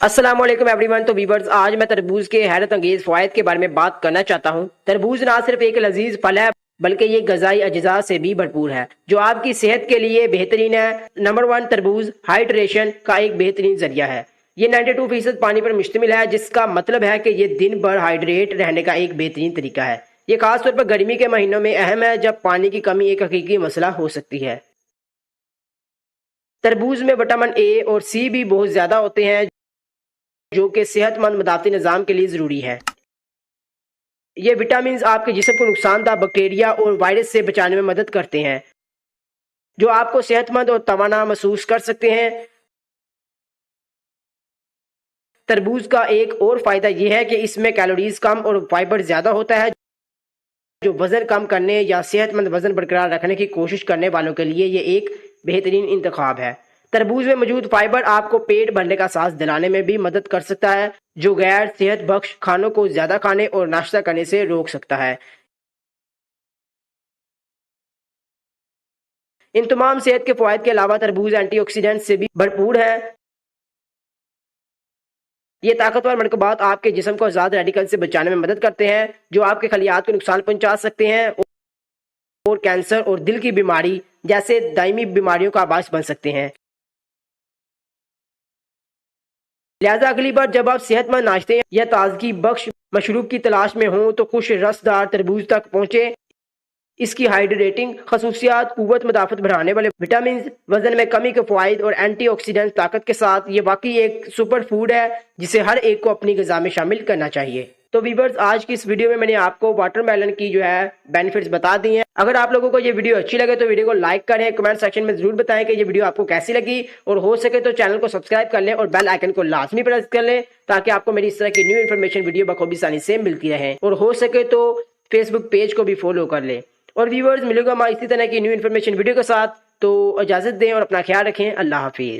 अस्सलाम वालेकुम एवरीवन। तो वीवर्स, आज मैं तरबूज के हैरत अंगेज फ़वाइद के बारे में बात करना चाहता हूँ। तरबूज ना सिर्फ एक लजीज फल है बल्कि ये गजाई अज्जा से भी भरपूर है जो आपकी सेहत के लिए बेहतरीन है। नंबर 1, तरबूज हाइड्रेशन का एक बेहतरीन जरिया है। ये 92% पानी पर मुश्तमिल है, जिसका मतलब है कि ये दिन भर हाइड्रेट रहने का एक बेहतरीन तरीका है। ये खासतौर पर गर्मी के महीनों में अहम है जब पानी की कमी एक हकीकी मसला हो सकती है। तरबूज में विटामिन ए और सी भी बहुत ज्यादा होते हैं जो कि सेहतमंद मदाफ़ती निज़ाम के लिए ज़रूरी है। ये विटामिन आपके जिस्म को नुकसानदा बैक्टीरिया और वायरस से बचाने में मदद करते हैं, जो आपको सेहतमंद और तवाना महसूस कर सकते हैं। तरबूज का एक और फ़ायदा यह है कि इसमें कैलोरीज कम और फाइबर ज़्यादा होता है, जो वज़न कम करने या सेहतमंद वज़न बरकरार रखने की कोशिश करने वालों के लिए ये एक बेहतरीन इंतखाब है। तरबूज में मौजूद फाइबर आपको पेट भरने का एहसास दिलाने में भी मदद कर सकता है, जो गैर सेहत बख्श खानों को ज्यादा खाने और नाश्ता करने से रोक सकता है। इन तमाम सेहत के फवायद के अलावा तरबूज एंटीऑक्सीडेंट से भी भरपूर है। ये ताकतवर मरकबात आपके जिस्म को आजाद रेडिकल से बचाने में मदद करते हैं, जो आपके खलियात को नुकसान पहुंचा सकते हैं और कैंसर और दिल की बीमारी जैसे दायमी बीमारियों का बायस बन सकते हैं। लिहाजा अगली बार जब आप सेहतमंद नाश्ते या ताजगी बख्श मशरूब की तलाश में हों तो खुश रसदार तरबूज तक पहुंचे। इसकी हाइड्रेटिंग खसूसियात, कुव्वत मदाफत बढ़ाने वाले विटामिन, वजन में कमी के फवाइद और एंटीऑक्सीडेंट ताकत के साथ ये वाकई एक सुपर फूड है जिसे हर एक को अपनी ग़िज़ा में शामिल करना चाहिए। तो वीवर्स, आज की इस वीडियो में मैंने आपको वाटरमेलन की जो है बेनिफिट्स बता दी हैं। अगर आप लोगों को ये वीडियो अच्छी लगे तो वीडियो को लाइक करें, कमेंट सेक्शन में जरूर बताएं कि ये वीडियो आपको कैसी लगी, और हो सके तो चैनल को सब्सक्राइब कर लें और बेल आइकन को लाजमी प्रेस कर लें ताकि आपको मेरी इस तरह की न्यू इन्फॉर्मेशन वीडियो बखूबी आसानी से मिलती रहे। और हो सके तो फेसबुक पेज को भी फॉलो कर लें। और व्यूअर्स, मिलेगा मैं इसी तरह की न्यू इन्फॉर्मेशन वीडियो के साथ। तो इजाज़त दें और अपना ख्याल रखें। अल्लाह हाफिज़।